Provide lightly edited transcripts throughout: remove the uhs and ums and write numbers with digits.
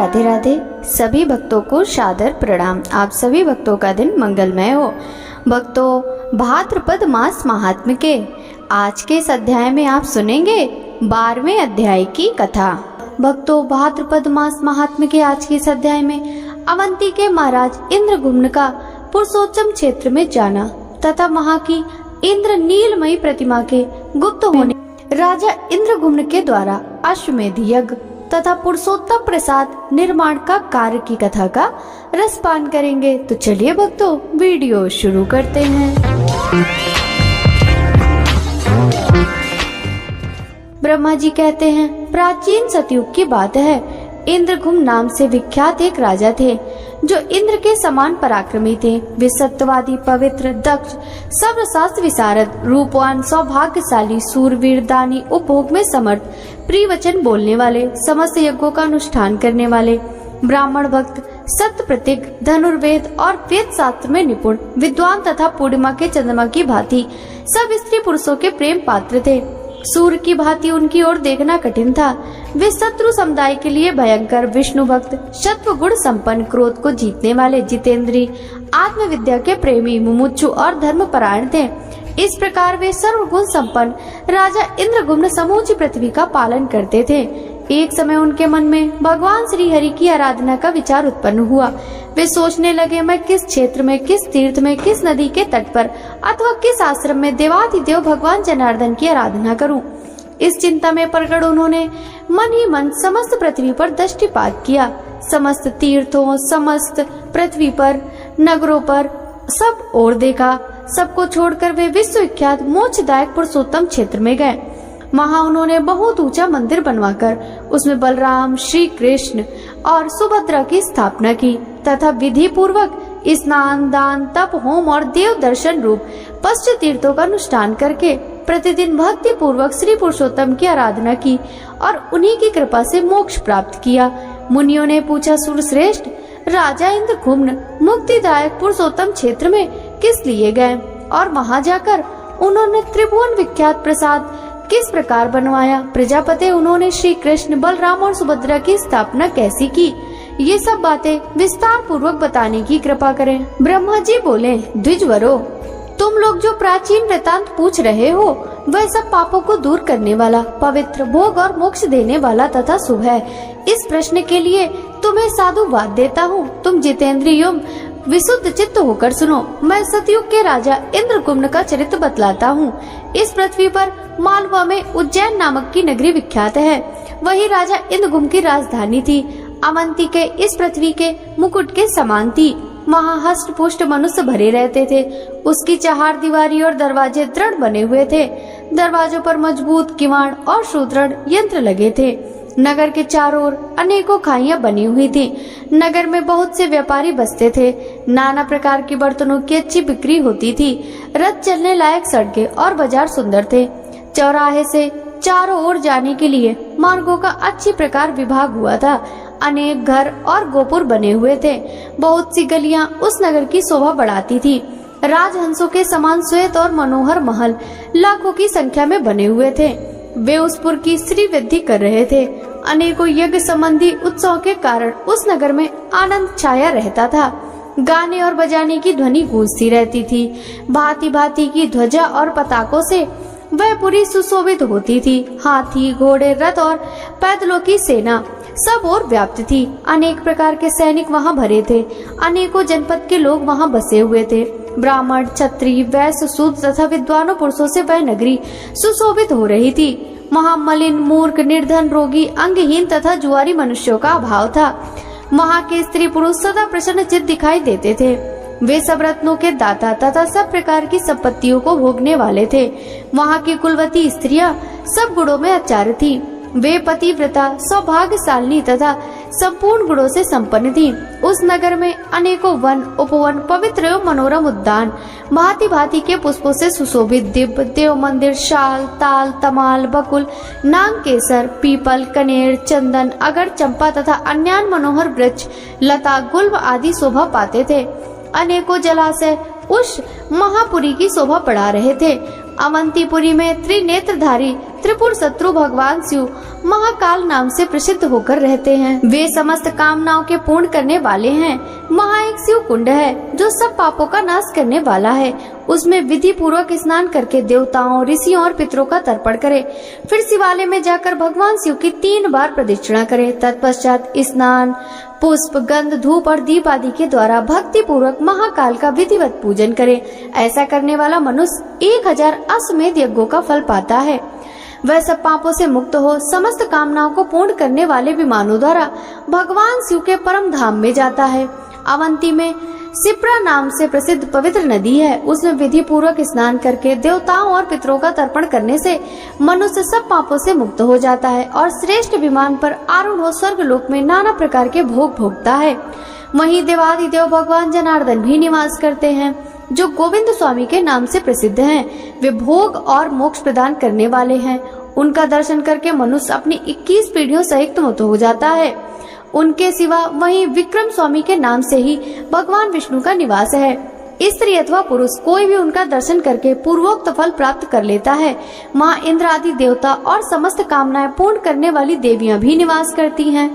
राधे राधे। सभी भक्तों को सादर प्रणाम। आप सभी भक्तों का दिन मंगलमय हो। भक्तों, भाद्रपद मास महात्म्य के आज के इस अध्याय में आप सुनेंगे 12वें अध्याय की कथा। भक्तों, भाद्रपद मास महात्म्य के आज के इस अध्याय में अवंती के महाराज इंद्रगुम्न का पुरुषोत्तम क्षेत्र में जाना तथा वहाँ की इंद्र नीलमयी प्रतिमा के गुप्त होने, राजा इंद्रगुम्न के द्वारा अश्वमेध यज्ञ तथा पुरुषोत्तम प्रसाद निर्माण का कार्य की कथा का रसपान करेंगे। तो चलिए भक्तों, वीडियो शुरू करते हैं। ब्रह्मा जी कहते हैं, प्राचीन सतयुग की बात है। इंद्रगुम्न नाम से विख्यात एक राजा थे जो इंद्र के समान पराक्रमी थे। वे सत्यवादी, पवित्र, दक्ष, सर्वशास्त्र विशारद, रूपवान, सौभाग्यशाली, सूरवीर, दानी, उपभोग में समर्थ, प्रिय वचन बोलने वाले, समस्त यज्ञों का अनुष्ठान करने वाले, ब्राह्मण भक्त, सत्य प्रतीक, धनुर्वेद और वेद शास्त्र में निपुण, विद्वान तथा पूर्णिमा के चंद्रमा की भांति सब स्त्री पुरुषों के प्रेम पात्र थे। सूर्य की भांति उनकी ओर देखना कठिन था। वे शत्रु समुदाय के लिए भयंकर, विष्णु भक्त, सत्व गुण संपन्न, क्रोध को जीतने वाले, जितेंद्री, आत्मविद्या के प्रेमी, मुमुक्षु और धर्मपरायण थे। इस प्रकार वे सर्वगुण संपन्न राजा इंद्रगुम्न समूची पृथ्वी का पालन करते थे। एक समय उनके मन में भगवान श्री हरि की आराधना का विचार उत्पन्न हुआ। वे सोचने लगे, मैं किस क्षेत्र में, किस तीर्थ में, किस नदी के तट पर अथवा किस आश्रम में देवाधिदेव भगवान जनार्दन की आराधना करूं। इस चिंता में पड़कर उन्होंने मन ही मन समस्त पृथ्वी पर दृष्टिपात किया। समस्त तीर्थों, समस्त पृथ्वी पर, नगरों पर सब ओर देखा। सबको छोड़कर वे विश्व विख्यात मोक्षदायक पुरुषोत्तम क्षेत्र में गए। वहाँ उन्होंने बहुत ऊंचा मंदिर बनवाकर उसमें बलराम, श्री कृष्ण और सुभद्रा की स्थापना की तथा विधि पूर्वक स्नान, दान, तप, होम और देव दर्शन रूप पश्च तीर्थों का अनुष्ठान करके प्रतिदिन भक्ति पूर्वक श्री पुरुषोत्तम की आराधना की और उन्हीं की कृपा से मोक्ष प्राप्त किया। मुनियों ने पूछा, सूरश्रेष्ठ, राजा इंद्रगुम्न मुक्तिदायक पुरुषोत्तम क्षेत्र में किस लिए गए और वहाँ जाकर उन्होंने त्रिभुवन विख्यात प्रसाद किस प्रकार बनवाया? प्रजापति, उन्होंने श्री कृष्ण, बलराम और सुभद्रा की स्थापना कैसी की? ये सब बातें विस्तार पूर्वक बताने की कृपा करें। ब्रह्मा जी बोले, द्विजवरो, तुम लोग जो प्राचीन वृतांत पूछ रहे हो वह सब पापों को दूर करने वाला, पवित्र, भोग और मोक्ष देने वाला तथा शुभ है। इस प्रश्न के लिए तुम्हें साधुवाद देता हूँ। तुम जितेंद्रिय विशुद्ध चित्त होकर सुनो। मैं सतयुग के राजा इंद्रगुम्न का चरित्र बतलाता हूँ। इस पृथ्वी पर मालवा में उज्जैन नामक की नगरी विख्यात है। वही राजा इंद्रगुम्न की राजधानी थी। अवंती के इस पृथ्वी के मुकुट के समान थी। वहाँ हष्ट पुष्ट मनुष्य भरे रहते थे। उसकी चार दीवारी और दरवाजे दृढ़ बने हुए थे। दरवाजों पर मजबूत किवाड़ और सुदृढ़ यंत्र लगे थे। नगर के चारों ओर अनेकों खाइयां बनी हुई थी। नगर में बहुत से व्यापारी बसते थे। नाना प्रकार के बर्तनों की अच्छी बिक्री होती थी। रथ चलने लायक सड़कें और बाजार सुंदर थे। चौराहे से चारों ओर जाने के लिए मार्गों का अच्छी प्रकार विभाग हुआ था। अनेक घर और गोपुर बने हुए थे। बहुत सी गलियां उस नगर की शोभा बढ़ाती थी। राजहंसों के समान श्वेत और मनोहर महल लाखों की संख्या में बने हुए थे। वे उस पुर की श्री वृद्धि कर रहे थे। अनेकों यज्ञ संबंधी उत्सव के कारण उस नगर में आनंद छाया रहता था। गाने और बजाने की ध्वनि गूंजती रहती थी। भांति भांति की ध्वजा और पताकों से वह पूरी सुशोभित होती थी। हाथी, घोड़े, रथ और पैदलों की सेना सब ओर व्याप्त थी। अनेक प्रकार के सैनिक वहाँ भरे थे। अनेकों जनपद के लोग वहाँ बसे हुए थे। ब्राह्मण, क्षत्रिय, वैश्य, शूद्र तथा विद्वानों पुरुषों से वह नगरी सुशोभित हो रही थी। वहाँ मलिन, मूर्ख, निर्धन, रोगी, अंगहीन तथा जुआरी मनुष्यों का अभाव था। वहाँ के स्त्री पुरुष सदा प्रसन्नचित्त दिखाई देते थे। वे सब रत्नों के दाता तथा सब प्रकार की संपत्तियों को भोगने वाले थे। वहाँ की कुलवती स्त्रियां सब गुणों में आचार्य थी। वे पतिव्रता, सौभाग्यशालिनी तथा संपूर्ण गुणों से संपन्न थी। उस नगर में अनेकों वन, उपवन, पवित्र एवं मनोरम उद्यान, भांति भांति के पुष्पों से सुशोभित दिव्य देव मंदिर, शाल, ताल, तमाल, बकुल, नांग, केसर, पीपल, कनेर, चंदन, अगर, चंपा तथा अन्य मनोहर वृक्ष, लता, गुल्म आदि शोभा पाते थे। अनेकों जलाशय उस महापुरी की शोभा बढ़ा रहे थे। अवंतीपुरी में त्रिनेत्रधारी त्रिपुर शत्रु भगवान शिव महाकाल नाम से प्रसिद्ध होकर रहते हैं। वे समस्त कामनाओं के पूर्ण करने वाले हैं। वहाँ एक शिव कुंड है जो सब पापों का नाश करने वाला है। उसमें विधि पूर्वक स्नान करके देवताओं, ऋषियों और पितरों का तर्पण करे। फिर शिवालय में जाकर भगवान शिव की 3 बार प्रदक्षिणा करे। तत्पश्चात स्नान, पुष्प, गंध, धूप और दीप आदि के द्वारा भक्ति पूर्वक महाकाल का विधिवत पूजन करे। ऐसा करने वाला मनुष्य 1000 अश्वमेध यज्ञों का फल पाता है। वह सब पापों से मुक्त हो समस्त कामनाओं को पूर्ण करने वाले विमानों द्वारा भगवान शिव के परम धाम में जाता है। अवंती में सिप्रा नाम से प्रसिद्ध पवित्र नदी है। उसमें विधि पूर्वक स्नान करके देवताओं और पितरों का तर्पण करने से मनुष्य सब पापों से मुक्त हो जाता है और श्रेष्ठ विमान पर आरूढ़ हो स्वर्ग लोक में नाना प्रकार के भोग भोगता है। वहीं देवादिदेव भगवान जनार्दन भी निवास करते हैं, जो गोविंद स्वामी के नाम से प्रसिद्ध हैं। वे भोग और मोक्ष प्रदान करने वाले हैं। उनका दर्शन करके मनुष्य अपनी 21 पीढ़ियों सहित मुक्त हो जाता है। उनके सिवा वहीं विक्रम स्वामी के नाम से ही भगवान विष्णु का निवास है। स्त्री अथवा पुरुष कोई भी उनका दर्शन करके पूर्वोक्त फल प्राप्त कर लेता है। माँ इंद्र आदि देवता और समस्त कामनाएं पूर्ण करने वाली देवियां भी निवास करती हैं।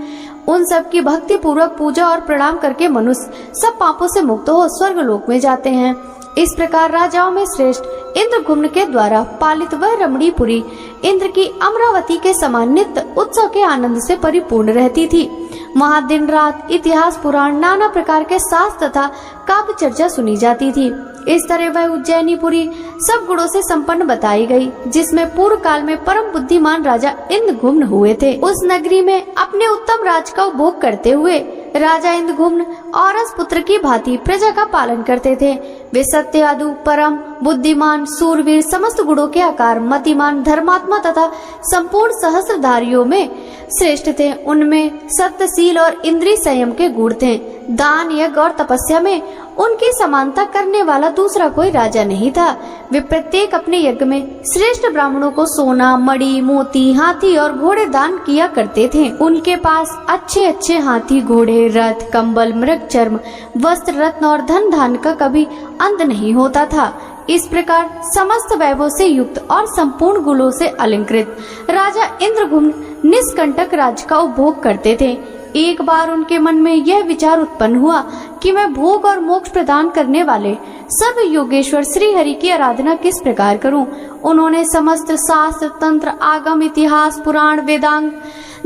उन सब की भक्ति पूर्वक पूजा और प्रणाम करके मनुष्य सब पापों से मुक्त हो स्वर्ग लोक में जाते हैं। इस प्रकार राजाओं में श्रेष्ठ इंद्रघुम्न के द्वारा पालित वह रमणीपुरी इंद्र की अमरावती के समान नित्य उत्सव के आनंद से परिपूर्ण रहती थी। वहाँ दिन रात इतिहास, पुराण, नाना प्रकार के शास्त्र तथा काव्य चर्चा सुनी जाती थी। इस तरह वह उज्जैनीपुरी सब गुणों से संपन्न बताई गई, जिसमें पूर्व काल में परम बुद्धिमान राजा इंद्रघुम्न हुए थे। उस नगरी में अपने उत्तम राज का उपभोग करते हुए राजा इंद्रघुम्न औरस पुत्र की भांति प्रजा का पालन करते थे। वे सत्यादु, परम बुद्धिमान, सूरवीर, समस्त गुणों के आकार, मतिमान, धर्मात्मा तथा संपूर्ण सहस्त्रधारियों में श्रेष्ठ थे। उनमें सत्यशील और इंद्रिय संयम के गुण थे। दान, यज्ञ और तपस्या में उनकी समानता करने वाला दूसरा कोई राजा नहीं था। वे प्रत्येक अपने यज्ञ में श्रेष्ठ ब्राह्मणों को सोना, मणि, मोती, हाथी और घोड़े दान किया करते थे। उनके पास अच्छे अच्छे हाथी, घोड़े, रथ, कंबल, मृग चर्म, वस्त्र, रत्न और धन धान्य का कभी अंत नहीं होता था। इस प्रकार समस्त वैभव से युक्त और संपूर्ण गुणों से अलंकृत राजा इंद्रघुम्न निष्कंटक राज का उपभोग करते थे। एक बार उनके मन में यह विचार उत्पन्न हुआ कि मैं भोग और मोक्ष प्रदान करने वाले सर्व योगेश्वर श्री हरि की आराधना किस प्रकार करूं। उन्होंने समस्त शास्त्र, तंत्र, आगम, इतिहास, पुराण, वेदांग,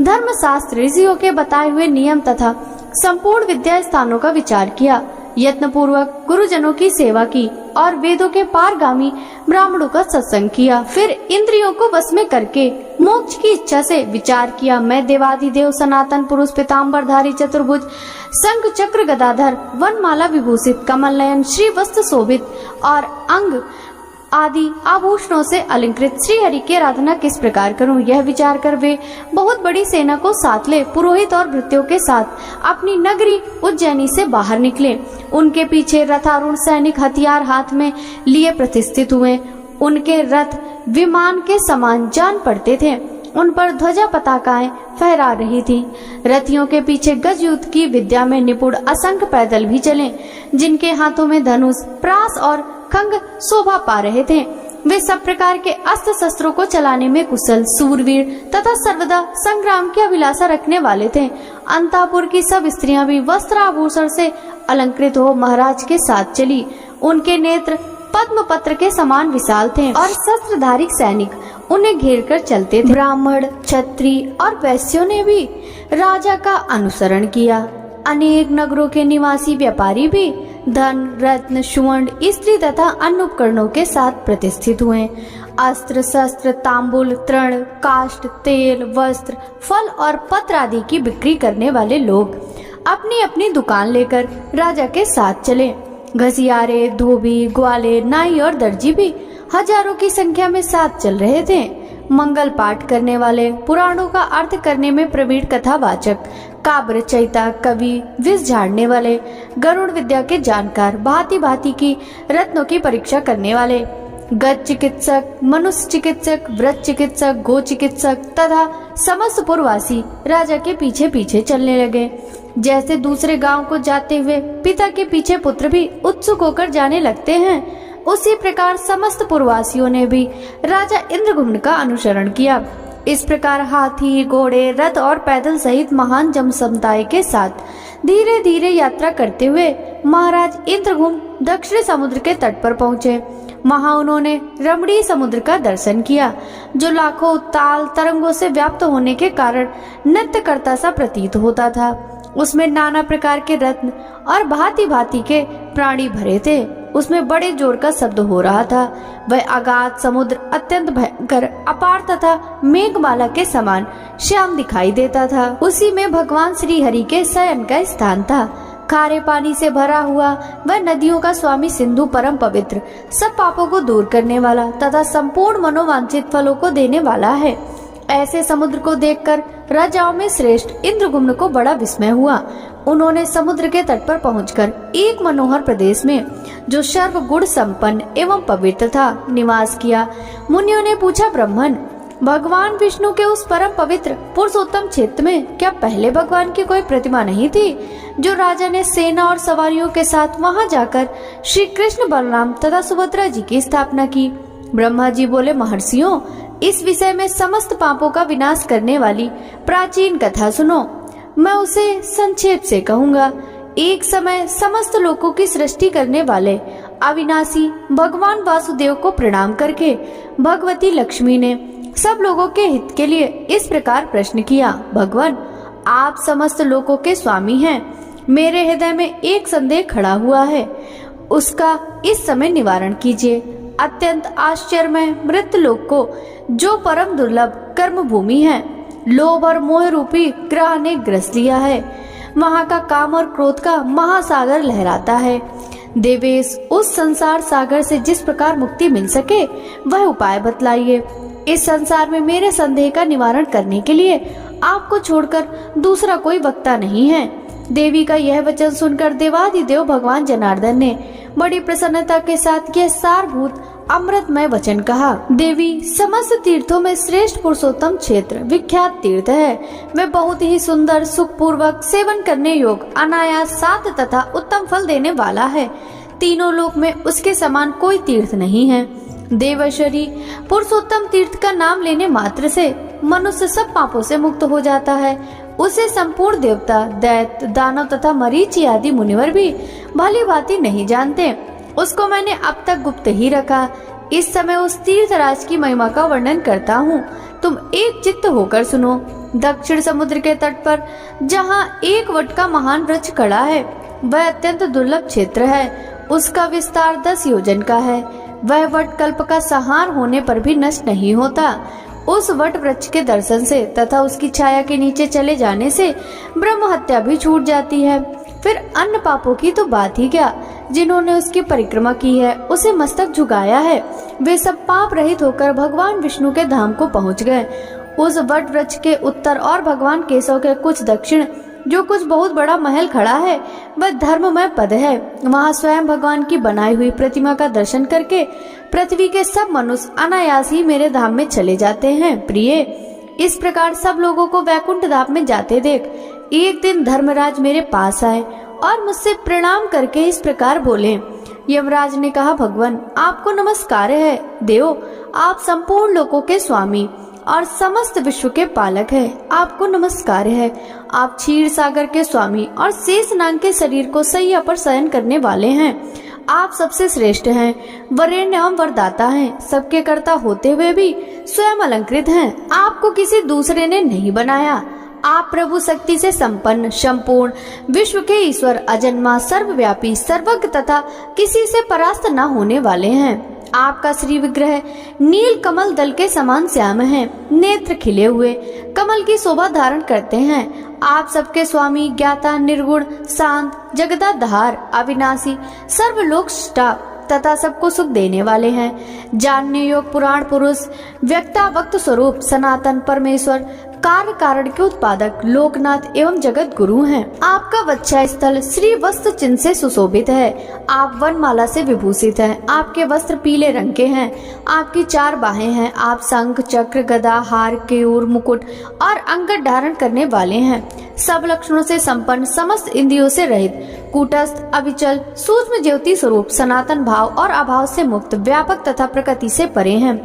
धर्म शास्त्र, ऋषियों के बताए हुए नियम तथा संपूर्ण विद्या स्थानों का विचार किया। यत्न पूर्वक गुरुजनों की सेवा की और वेदों के पारगामी ब्राह्मणों का सत्संग किया। फिर इंद्रियों को वश में करके मोक्ष की इच्छा से विचार किया। मैं देवादिदेव सनातन पुरुष, पीताम्बरधारी, चतुर्भुज, शंख चक्र गदाधर, वनमाला विभूषित, कमल नयन, श्री वस्त्र शोभित और अंग आदि आभूषणों से अलंकृत श्री हरि की आराधना किस प्रकार करूं। यह विचार कर वे बहुत बड़ी सेना को साथ ले पुरोहित और भृत्यों के साथ अपनी नगरी उज्जैनी से बाहर निकले। उनके पीछे रथारूढ़ सैनिक हथियार हाथ में लिए प्रतिष्ठित हुए। उनके रथ विमान के समान जान पड़ते थे। उन पर ध्वजा पताकाएं फहरा रही थी। रथियों के पीछे गज युद्ध की विद्या में निपुण असंख्य पैदल भी चले, जिनके हाथों में धनुष, प्रास और खंग शोभा पा रहे थे। वे सब प्रकार के अस्त्र शस्त्रों को चलाने में कुशल, सूरवीर तथा सर्वदा संग्राम की अभिलाषा रखने वाले थे। अंतापुर की सब स्त्रियां भी वस्त्र आभूषण से अलंकृत हो महाराज के साथ चली। उनके नेत्र पद्म पत्र के समान विशाल थे और शस्त्रधारी सैनिक उन्हें घेर कर चलते थे। ब्राह्मण, क्षत्रिय और वैश्यों ने भी राजा का अनुसरण किया। अनेक नगरों के निवासी व्यापारी भी धन, रत्न, सुवर्ण, स्त्री तथा अन्य उपकरणों के साथ प्रतिष्ठित हुए। अस्त्र शस्त्र, तांबुल, तृण, काष्ठ, तेल, वस्त्र, फल और पत्र आदि की बिक्री करने वाले लोग अपनी अपनी दुकान लेकर राजा के साथ चले। घसियारे, धोबी, ग्वाले, नाई और दर्जी भी हजारों की संख्या में साथ चल रहे थे। मंगल पाठ करने वाले, पुराणों का अर्थ करने में प्रवीण कथावाचक, काव्य रचयिता, कवि, विष झाड़ने वाले, गरुड़ विद्या के जानकार, भांति भांति की रत्नों की परीक्षा करने वाले, गज चिकित्सक, मनुष्य चिकित्सक, व्रत चिकित्सक, गो चिकित्सक तथा समस्त पुरवासी राजा के पीछे पीछे चलने लगे। जैसे दूसरे गांव को जाते हुए पिता के पीछे पुत्र भी उत्सुक होकर जाने लगते हैं, उसी प्रकार समस्त पूर्ववासियों ने भी राजा इंद्रगुम्न का अनुसरण किया। इस प्रकार हाथी, घोड़े, रथ और पैदल सहित महान जनसमुदाय के साथ धीरे धीरे यात्रा करते हुए महाराज इंद्रगुम्न दक्षिण समुद्र के तट पर पहुँचे। वहाँ उन्होंने रमणीय समुद्र का दर्शन किया, जो लाखों ताल तरंगों से व्याप्त होने के कारण नृत्य करता सा प्रतीत होता था। उसमें नाना प्रकार के रत्न और भांति भांति के प्राणी भरे थे। उसमें बड़े जोर का शब्द हो रहा था। वह अगाध समुद्र अत्यंत भयंकर, अपार तथा मेघमाला के समान श्याम दिखाई देता था। उसी में भगवान श्री हरि के शयन का स्थान था। खारे पानी से भरा हुआ वह नदियों का स्वामी सिंधु परम पवित्र, सब पापों को दूर करने वाला तथा संपूर्ण मनोवांछित फलों को देने वाला है। ऐसे समुद्र को देखकर राजाओं में श्रेष्ठ इंद्रगुम्न को बड़ा विस्मय हुआ। उन्होंने समुद्र के तट पर पहुंचकर एक मनोहर प्रदेश में, जो सर्व गुण संपन्न एवं पवित्र था, निवास किया। मुनियों ने पूछा, ब्राह्मण, भगवान विष्णु के उस परम पवित्र पुरुषोत्तम क्षेत्र में क्या पहले भगवान की कोई प्रतिमा नहीं थी, जो राजा ने सेना और सवारियों के साथ वहां जाकर श्री कृष्ण, बलराम तथा सुभद्रा जी की स्थापना की? ब्रह्मा जी बोले, महर्षियों, इस विषय में समस्त पापों का विनाश करने वाली प्राचीन कथा सुनो। मैं उसे संक्षेप से कहूँगा। एक समय समस्त लोगों की सृष्टि करने वाले अविनाशी भगवान वासुदेव को प्रणाम करके भगवती लक्ष्मी ने सब लोगों के हित के लिए इस प्रकार प्रश्न किया, भगवान, आप समस्त लोगों के स्वामी हैं। मेरे हृदय में एक संदेह खड़ा हुआ है, उसका इस समय निवारण कीजिए। अत्यंत आश्चर्यमय मृत लोक को, जो परम दुर्लभ कर्म भूमि है, लोभ और मोह रूपी ग्रह ने ग्रस लिया है। वहाँ का काम और क्रोध का महासागर लहराता है। देवेश, उस संसार सागर से जिस प्रकार मुक्ति मिल सके वह उपाय बतलाइए। इस संसार में मेरे संदेह का निवारण करने के लिए आपको छोड़कर दूसरा कोई वक्ता नहीं है। देवी का यह वचन सुनकर देवाधिदेव भगवान जनार्दन ने बड़ी प्रसन्नता के साथ यह सारभूत अमृतमय वचन कहा। देवी, समस्त तीर्थों में श्रेष्ठ पुरुषोत्तम क्षेत्र विख्यात तीर्थ है। वह बहुत ही सुंदर, सुख पूर्वक सेवन करने योग्य, अनायास, सात तथा उत्तम फल देने वाला है। तीनों लोक में उसके समान कोई तीर्थ नहीं है। देवेश्वरी, पुरुषोत्तम तीर्थ का नाम लेने मात्र से मनुष्य सब पापों से मुक्त हो जाता है। उसे संपूर्ण देवता, दैत्य, दानव तथा मरीचि आदि मुनिवर भी भली भांति नहीं जानते। उसको मैंने अब तक गुप्त ही रखा। इस समय उस तीर्थराज की महिमा का वर्णन करता हूँ, तुम एक चित्त होकर सुनो। दक्षिण समुद्र के तट पर जहाँ एक वट का महान वृक्ष खड़ा है, वह अत्यंत दुर्लभ क्षेत्र है। उसका विस्तार 10 योजन का है। वह वट कल्प का संहार होने पर भी नष्ट नहीं होता। उस वट वृक्ष के दर्शन से तथा उसकी छाया के नीचे चले जाने से ब्रह्म हत्या भी छूट जाती है। फिर अन्य पापों की तो बात ही क्या। जिन्होंने उसकी परिक्रमा की है, उसे मस्तक झुकाया है, वे सब पाप रहित होकर भगवान विष्णु के धाम को पहुंच गए। उस वट वृक्ष के उत्तर और भगवान केशव के कुछ दक्षिण जो कुछ बहुत बड़ा महल खड़ा है, वह धर्ममय पद है। वहाँ स्वयं भगवान की बनाई हुई प्रतिमा का दर्शन करके पृथ्वी के सब मनुष्य अनायास ही मेरे धाम में चले जाते हैं। प्रिय, इस प्रकार सब लोगों को वैकुंठ धाम में जाते देख एक दिन धर्मराज मेरे पास आए और मुझसे प्रणाम करके इस प्रकार बोले। यमराज ने कहा, भगवान, आपको नमस्कार है। देव, आप संपूर्ण लोकों के स्वामी और समस्त विश्व के पालक हैं। आपको नमस्कार है। आप क्षीर सागर के स्वामी और शेष नाग के शरीर को सैया पर शयन करने वाले हैं। आप सबसे श्रेष्ठ हैं, वरेण्य एवं वरदाता हैं। सबके कर्ता होते हुए भी स्वयं अलंकृत हैं। आपको किसी दूसरे ने नहीं बनाया। आप प्रभु शक्ति से संपन्न, संपूर्ण, विश्व के ईश्वर, अजन्मा, सर्वव्यापी, सर्वज्ञ तथा किसी से परास्त न होने वाले हैं। आपका श्री विग्रह नील कमल दल के समान श्याम है। नेत्र खिले हुए कमल की शोभा धारण करते हैं। आप सबके स्वामी, ज्ञाता, निर्गुण, शांत, जगदाधार, अविनाशी, सर्वलोकष्टा तथा सबको सुख देने वाले हैं। जानने योग पुराण पुरुष, व्यक्ता वक्त स्वरूप, सनातन परमेश्वर, कार्य कारण के उत्पादक, लोकनाथ एवं जगत गुरु हैं। आपका वक्षा स्थल श्री वस्त्र चिन्ह से सुशोभित है। आप वनमाला से विभूषित हैं। आपके वस्त्र पीले रंग के हैं। आपकी 4 बाहें हैं। आप शंख, चक्र, गदा, हार, केयूर, मुकुट और अंगद धारण करने वाले हैं। सब लक्षणों से संपन्न, समस्त इंद्रियों से रहित, कूटस्थ, अविचल, सूक्ष्म ज्योति स्वरूप, सनातन भाव और अभाव से मुक्त, व्यापक तथा प्रकृति से परे हैं,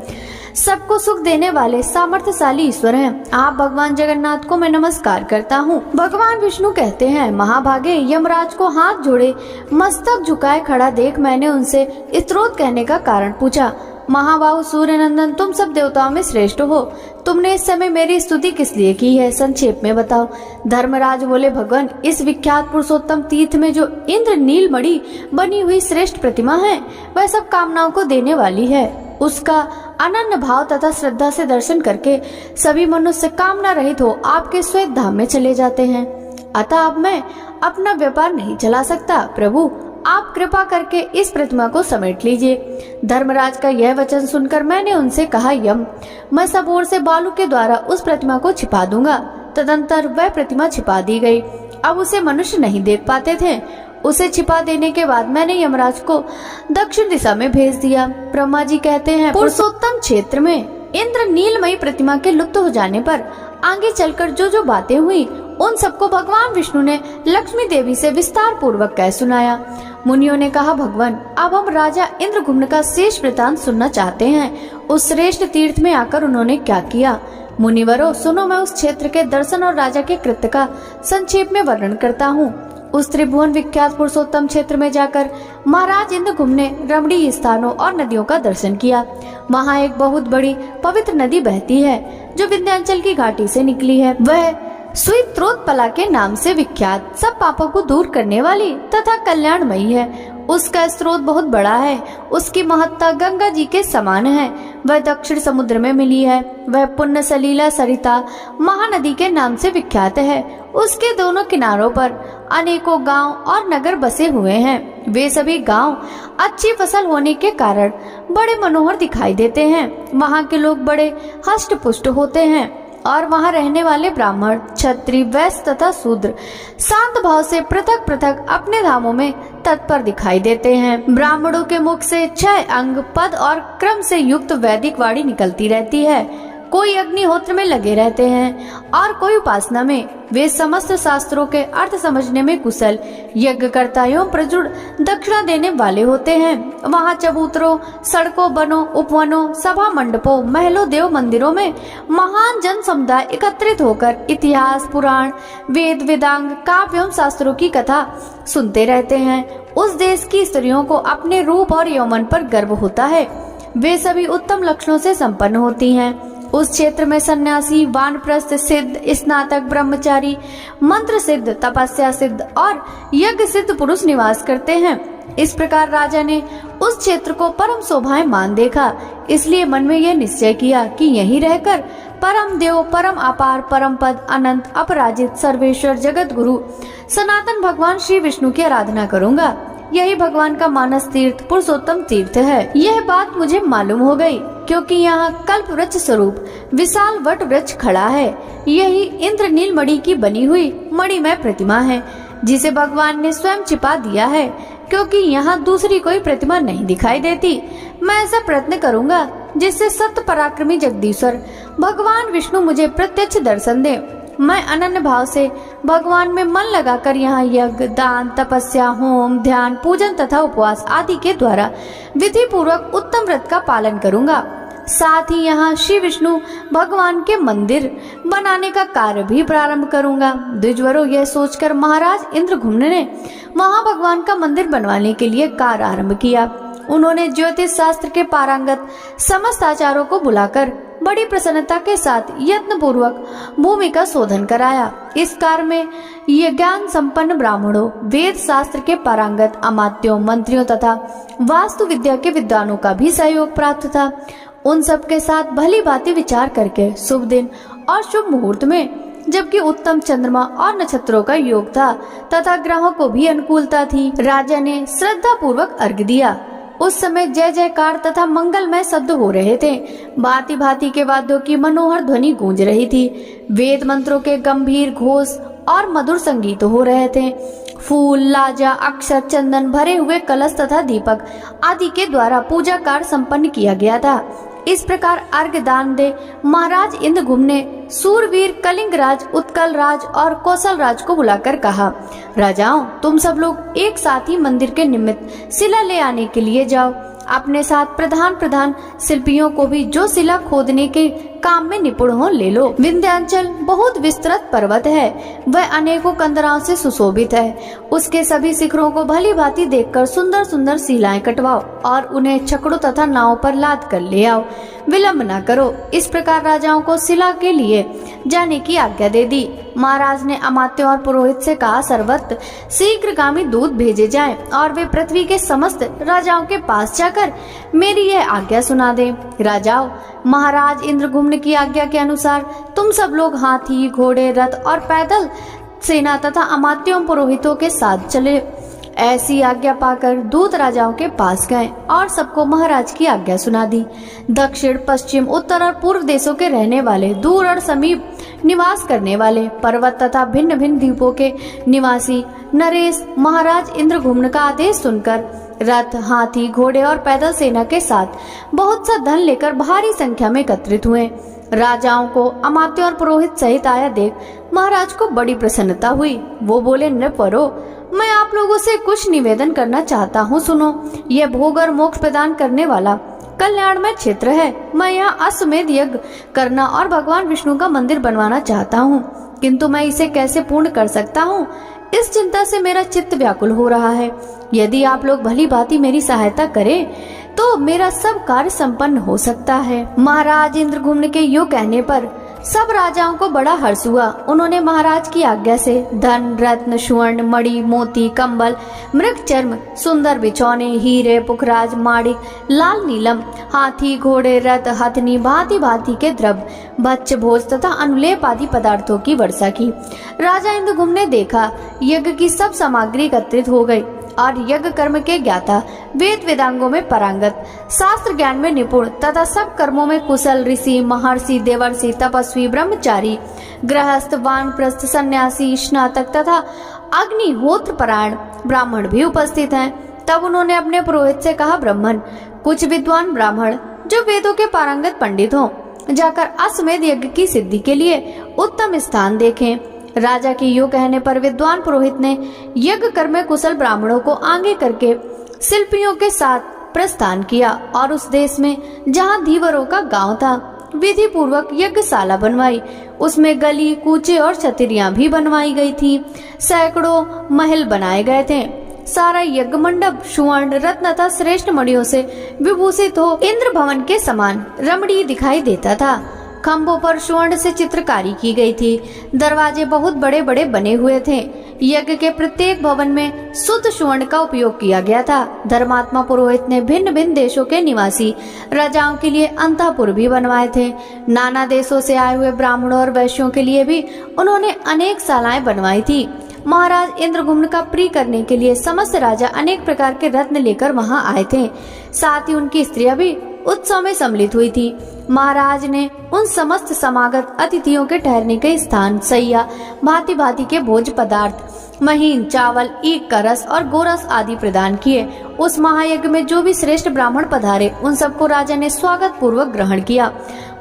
सबको सुख देने वाले सामर्थ्यशाली ईश्वर हैं। आप भगवान जगन्नाथ को मैं नमस्कार करता हूँ। भगवान विष्णु कहते हैं, महाभागे, यमराज को हाथ जोड़े मस्तक झुकाए खड़ा देख मैंने उनसे स्तोत्र कहने का कारण पूछा। महाबाहु सूर्य नंदन, तुम सब देवताओं में श्रेष्ठ हो, तुमने इस समय मेरी स्तुति किस लिए की है, संक्षेप में बताओ। धर्मराज बोले, भगवान, इस विख्यात पुरुषोत्तम तीर्थ में जो इंद्र नीलमणि बनी हुई श्रेष्ठ प्रतिमा है, वह सब कामनाओं को देने वाली है। उसका अनन्य भाव तथा श्रद्धा से दर्शन करके सभी मनुष्य कामना रहित हो आपके श्वेत धाम में चले जाते हैं। अतः अब मैं अपना व्यापार नहीं चला सकता। प्रभु, आप कृपा करके इस प्रतिमा को समेट लीजिए। धर्मराज का यह वचन सुनकर मैंने उनसे कहा, यम, मैं सब ओर से बालू के द्वारा उस प्रतिमा को छिपा दूंगा। तदंतर वह प्रतिमा छिपा दी गई। अब उसे मनुष्य नहीं देख पाते थे। उसे छिपा देने के बाद मैंने यमराज को दक्षिण दिशा में भेज दिया। ब्रह्मा जी कहते हैं, पुरुषोत्तम क्षेत्र में इंद्र नीलमयी प्रतिमा के लुप्त हो जाने पर आगे चलकर जो जो बातें हुई उन सबको भगवान विष्णु ने लक्ष्मी देवी से विस्तार पूर्वक कह सुनाया। मुनियों ने कहा, भगवान, अब हम राजा इंद्रघुम्न का शेष वृतांत सुनना चाहते हैं। उस श्रेष्ठ तीर्थ में आकर उन्होंने क्या किया। मुनिवरों, सुनो, मैं उस क्षेत्र के दर्शन और राजा के कृत्य का संक्षेप में वर्णन करता हूँ। उस त्रिभुवन विख्यात पुरुषोत्तम क्षेत्र में जाकर महाराज इंद्रघुम्न ने रमणीय स्थानों और नदियों का दर्शन किया। वहाँ एक बहुत बड़ी पवित्र नदी बहती है जो विंध्याचल की घाटी से निकली है। वह स्वित्रोत्पला के नाम से विख्यात, सब पापों को दूर करने वाली तथा कल्याणमयी है। उसका स्रोत बहुत बड़ा है। उसकी महत्ता गंगा जी के समान है। वह दक्षिण समुद्र में मिली है। वह पुण्य सलीला सरिता महानदी के नाम से विख्यात है। उसके दोनों किनारों पर अनेकों गांव और नगर बसे हुए हैं। वे सभी गांव अच्छी फसल होने के कारण बड़े मनोहर दिखाई देते हैं। वहाँ के लोग बड़े हष्ट पुष्ट होते हैं और वहाँ रहने वाले ब्राह्मण, क्षत्रिय, वैश्य तथा शूद्र शांत भाव से पृथक पृथक अपने धामों में तत्पर दिखाई देते हैं। ब्राह्मणों के मुख से 6 अंग, पद और क्रम से युक्त वैदिक वाणी निकलती रहती है। कोई अग्निहोत्र में लगे रहते हैं और कोई उपासना में। वे समस्त शास्त्रों के अर्थ समझने में कुशल, यज्ञकर्ता एवं प्रचुर दक्षिणा देने वाले होते हैं। वहाँ चबूतरों, सड़कों, वनों, उपवनों, सभा मंडपों, महलों, देव मंदिरों में महान जन समुदाय एकत्रित होकर इतिहास, पुराण, वेद, वेदांग, काव्य एवं शास्त्रों की कथा सुनते रहते हैं। उस देश की स्त्रियों को अपने रूप और यौवन पर गर्व होता है। वे सभी उत्तम लक्षणों से संपन्न होती हैं। उस क्षेत्र में सन्यासी, वानप्रस्थ, सिद्ध, स्नातक, ब्रह्मचारी, मंत्र सिद्ध, तपस्या सिद्ध और यज्ञ सिद्ध पुरुष निवास करते हैं। इस प्रकार राजा ने उस क्षेत्र को परम शोभायमान देखा। इसलिए मन में यह निश्चय किया कि यहीं रहकर परम देव, परम अपार, परम पद, अनंत, अपराजित, सर्वेश्वर, जगत गुरु सनातन भगवान श्री विष्णु की आराधना करूंगा। यही भगवान का मानस तीर्थ पुरुषोत्तम तीर्थ है। यह बात मुझे मालूम हो गई क्योंकि यहाँ कल्प वृक्ष स्वरूप विशाल वट वृक्ष खड़ा है। यही इंद्र नीलमणि की बनी हुई मणिमय प्रतिमा है जिसे भगवान ने स्वयं छिपा दिया है, क्योंकि यहाँ दूसरी कोई प्रतिमा नहीं दिखाई देती। मैं ऐसा प्रयत्न करूँगा जिससे सत्य पराक्रमी जगदीश्वर भगवान विष्णु मुझे प्रत्यक्ष दर्शन दे। मैं अनन्य भाव से भगवान में मन लगाकर यहाँ यज्ञ, दान, तपस्या, होम, ध्यान, पूजन तथा उपवास आदि के द्वारा विधि पूर्वक उत्तम व्रत का पालन करूँगा। साथ ही यहाँ श्री विष्णु भगवान के मंदिर बनाने का कार्य भी प्रारंभ करूँगा। द्विजवरों, यह सोचकर महाराज इंद्रघुम्न ने वहाँ भगवान का मंदिर बनवाने के लिए कार्य आरंभ किया। उन्होंने ज्योतिष शास्त्र के पारंगत समस्त आचार्यों को बुलाकर बड़ी प्रसन्नता के साथ यत्न पूर्वक भूमि का शोधन कराया। इस कार्य में ये ज्ञान संपन्न ब्राह्मणों, वेद शास्त्र के पारंगत अमात्यों, मंत्रियों तथा वास्तु विद्या के विद्वानों का भी सहयोग प्राप्त था। उन सब के साथ भली भांति विचार करके शुभ दिन और शुभ मुहूर्त में, जबकि उत्तम चंद्रमा और नक्षत्रों का योग था तथा ग्रहों को भी अनुकूलता थी, राजा ने श्रद्धा पूर्वक अर्घ्य दिया। उस समय जय जयकार तथा मंगलमय शब्द हो रहे थे। भांति भांति के वाद्यों की मनोहर ध्वनि गूंज रही थी। वेद मंत्रों के गंभीर घोष और मधुर संगीत हो रहे थे। फूल, लाजा, अक्षत, चंदन भरे हुए कलश तथा दीपक आदि के द्वारा पूजा कार्य संपन्न किया गया था। इस प्रकार अर्घ्य दान दे महाराज इंद्रघुम्न ने सूरवीर कलिंग राज, उत्कल राज और कौशल राज को बुलाकर कहा, राजाओं, तुम सब लोग एक साथ ही मंदिर के निमित्त शिला ले आने के लिए जाओ। अपने साथ प्रधान शिल्पियों को भी जो शिला खोदने के काम में निपुण हो ले लो। विंध्याचल बहुत विस्तृत पर्वत है, वह अनेकों कंदराओं से सुशोभित है। उसके सभी शिखरों को भली भांति देखकर सुंदर सुंदर शिलाएं कटवाओ और उन्हें छकड़ों तथा नावों पर लाद कर ले आओ। विलंब न करो। इस प्रकार राजाओं को शिला के लिए जाने की आज्ञा दे दी। महाराज ने अमात्यों और पुरोहित से कहा, सर्वत्र शीघ्रगामी दूत भेजे जाएं और वे पृथ्वी के समस्त राजाओं के पास जाकर मेरी यह आज्ञा सुना दें। राजाओं, महाराज इंद्रघुम्न की आज्ञा के अनुसार तुम सब लोग हाथी, घोड़े, रथ और पैदल सेना तथा अमात्यों पुरोहितों के साथ चले। ऐसी आज्ञा पाकर दूत राजाओं के पास गए और सबको महाराज की आज्ञा सुना दी। दक्षिण, पश्चिम, उत्तर और पूर्व देशों के रहने वाले, दूर और समीप निवास करने वाले, पर्वत तथा भिन्न भिन्न द्वीपों के निवासी नरेश महाराज इंद्रघुम्न का आदेश सुनकर रथ, हाथी, घोड़े और पैदल सेना के साथ बहुत सा धन लेकर भारी संख्या में एकत्रित हुए। राजाओं को अमात्यों और पुरोहित सहित आया देख महाराज को बड़ी प्रसन्नता हुई। वो बोले, नृपरो, मैं आप लोगों से कुछ निवेदन करना चाहता हूँ, सुनो। यह भोग और मोक्ष प्रदान करने वाला कल्याणमय क्षेत्र है। मैं यहाँ अश्वमेध यज्ञ करना और भगवान विष्णु का मंदिर बनवाना चाहता हूँ, किंतु मैं इसे कैसे पूर्ण कर सकता हूँ, इस चिंता से मेरा चित्त व्याकुल हो रहा है। यदि आप लोग भली भांति मेरी सहायता करें तो मेरा सब कार्य संपन्न हो सकता है। महाराज इंद्रघुम्न के यूँ कहने पर सब राजाओं को बड़ा हर्ष हुआ। उन्होंने महाराज की आज्ञा से धन, रत्न, स्वर्ण, मणि, मोती, कंबल, मृग चर्म, सुंदर बिछौने, हीरे, पुखराज, माणिक, लाल नीलम, हाथी, घोड़े, रथ, हथनी, भांति भांति के द्रव्य, भक्ष्य भोज तथा अनुलेप आदि पदार्थों की वर्षा की। राजा इंद्रघुम्न ने देखा यज्ञ की सब सामग्री एकत्रित हो गई और यज्ञ कर्म के ज्ञाता, वेद वेदांगों में पारंगत, शास्त्र ज्ञान में निपुण तथा सब कर्मों में कुशल ऋषि, महर्षि, देवर्षि, तपस्वी, ब्रह्मचारी, गृहस्थ, वानप्रस्थ, सन्यासी, स्नातक तथा अग्निहोत्र परायण ब्राह्मण भी उपस्थित हैं। तब उन्होंने अपने पुरोहित से कहा, ब्राह्मण, कुछ विद्वान ब्राह्मण जो वेदों के पारंगत पंडित हों, जाकर अश्वमेध यज्ञ की सिद्धि के लिए उत्तम स्थान देखें। राजा के यूँ कहने पर विद्वान पुरोहित ने यज्ञ कर्म में कुशल ब्राह्मणों को आगे करके शिल्पियों के साथ प्रस्थान किया और उस देश में जहाँ धीवरों का गांव था, विधि पूर्वक यज्ञशाला बनवाई। उसमें गली, कूचे और छतरियां भी बनवाई गई थी। सैकड़ों महल बनाए गए थे। सारा यज्ञ मंडप सुवर्ण, रत्न तथा श्रेष्ठ मणियों से विभूषित हो इंद्र भवन के समान रमणीय दिखाई देता था। खम्भों पर स्वर्ण से चित्रकारी की गई थी। दरवाजे बहुत बड़े बड़े बने हुए थे। यज्ञ के प्रत्येक भवन में शुद्ध स्वर्ण का उपयोग किया गया था। धर्मात्मा पुरोहित ने भिन्न भिन्न देशों के निवासी राजाओं के लिए अंतःपुर भी बनवाए थे। नाना देशों से आए हुए ब्राह्मणों और वैश्यों के लिए भी उन्होंने अनेक शालाएं बनवाई थी। महाराज इंद्रघुम्न का प्रिय करने के लिए समस्त राजा अनेक प्रकार के रत्न लेकर वहां आए थे। साथ ही उनकी स्त्रियां भी उत्सव में सम्मिलित हुई थी। महाराज ने उन समस्त समागत अतिथियों के ठहरने के स्थान, सैया, भांति भांति के भोज पदार्थ, महीन, चावल, ईख का रस और गोरस आदि प्रदान किए। उस महायज्ञ में जो भी श्रेष्ठ ब्राह्मण पधारे, उन सबको राजा ने स्वागत पूर्वक ग्रहण किया।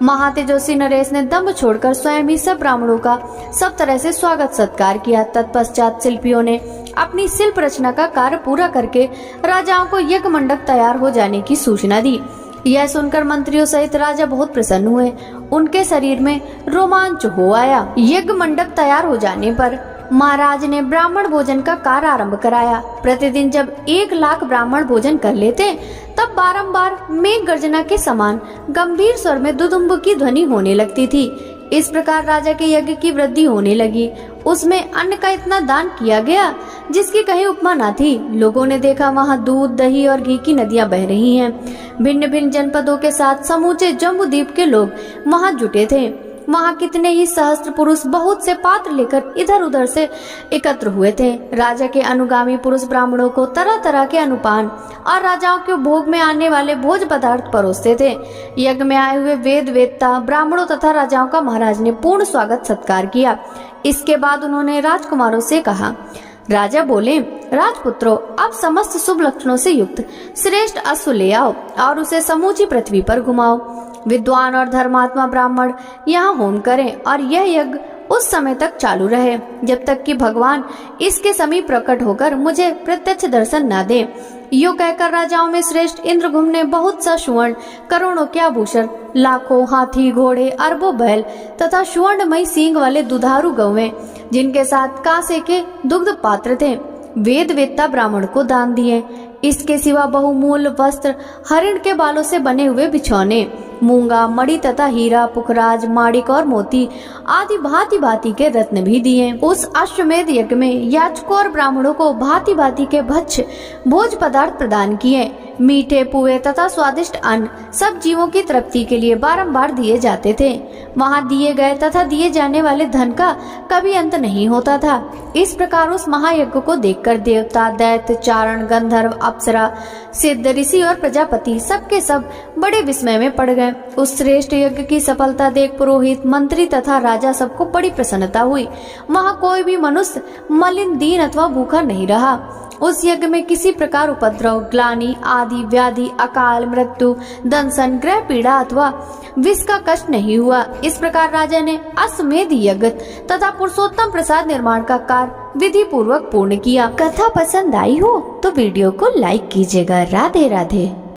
महातेजस्वी नरेश ने दम्भ छोड़कर स्वयं ही सब ब्राह्मणों का सब तरह से स्वागत सत्कार किया। तत्पश्चात शिल्पियों ने अपनी शिल्प रचना का कार्य पूरा करके राजाओं को यज्ञ मंडप तैयार हो जाने की सूचना दी। यह सुनकर मंत्रियों सहित राजा बहुत प्रसन्न हुए। उनके शरीर में रोमांच हो आया। यज्ञ मंडप तैयार हो जाने पर महाराज ने ब्राह्मण भोजन का कार्य आरंभ कराया। प्रतिदिन जब 1 लाख ब्राह्मण भोजन कर लेते, तब बारंबार मेघ गर्जना के समान गंभीर स्वर में दुदुम्ब की ध्वनि होने लगती थी। इस प्रकार राजा के यज्ञ की वृद्धि होने लगी। उसमें अन्न का इतना दान किया गया जिसकी कहीं उपमा न थी। लोगों ने देखा वहाँ दूध, दही और घी की नदियां बह रही हैं। भिन्न भिन्न जनपदों के साथ समूचे जम्बूद्वीप के लोग वहाँ जुटे थे। वहाँ कितने ही सहस्त्र पुरुष बहुत से पात्र लेकर इधर उधर से एकत्र हुए थे। राजा के अनुगामी पुरुष ब्राह्मणों को तरह तरह के अनुपान और राजाओं के भोग में आने वाले भोज पदार्थ परोसते थे। यज्ञ में आए हुए वेद वेत्ता ब्राह्मणों तथा राजाओं का महाराज ने पूर्ण स्वागत सत्कार किया। इसके बाद उन्होंने राजकुमारों से कहा, राजा बोले, राजपुत्रों, आप समस्त शुभ लक्षणों से युक्त श्रेष्ठ अश्व ले आओ और उसे समूची पृथ्वी पर घुमाओ। विद्वान और धर्मात्मा ब्राह्मण यहाँ होम करें और यह यज्ञ उस समय तक चालू रहे जब तक कि भगवान इसके समीप प्रकट होकर मुझे प्रत्यक्ष दर्शन न दे। यो कहकर राजाओं में श्रेष्ठ इंद्रघुम्न ने बहुत सा सुवर्ण, करोड़ों के आभूषण, लाखों हाथी घोड़े, अरबों बैल तथा सुवर्णमयी सींग वाले दुधारू गौवें, जिनके साथ कांसे के दुग्ध पात्र थे, वेद वेत्ता ब्राह्मण को दान दिए। इसके सिवा बहुमूल्य वस्त्र, हरिण के बालों से बने हुए बिछौने, मूंगा, मणि तथा हीरा, पुखराज, माणिक और मोती आदि भांति भांति के रत्न भी दिए। उस अश्वमेध यज्ञ में याचकों और ब्राह्मणों को भांति भांति के भक्ष्य भोज पदार्थ प्रदान किए। मीठे पुए तथा स्वादिष्ट अन्न सब जीवों की तृप्ति के लिए बारंबार दिए जाते थे। वहां दिए गए तथा दिए जाने वाले धन का कभी अंत नहीं होता था। इस प्रकार उस महायज्ञ को देखकर देवता, दैत्य, चारण, गंधर्व, अप्सरा, सिद्ध, ऋषि और प्रजापति सबके सब बड़े विस्मय में पड़ गए। उस श्रेष्ठ यज्ञ की सफलता देख पुरोहित, मंत्री तथा राजा सबको बड़ी प्रसन्नता हुई। वहाँ कोई भी मनुष्य मलिन, दीन अथवा भूखा नहीं रहा। उस यज्ञ में किसी प्रकार उपद्रव, ग्लानि आदि व्याधि, अकाल मृत्यु, दंसन, ग्रह पीड़ा अथवा विष का कष्ट नहीं हुआ। इस प्रकार राजा ने अश्वमेध यज्ञ तथा पुरुषोत्तम प्रसाद निर्माण का कार्य विधि पूर्वक पूर्ण किया। कथा पसंद आई हो तो वीडियो को लाइक कीजिएगा। राधे राधे।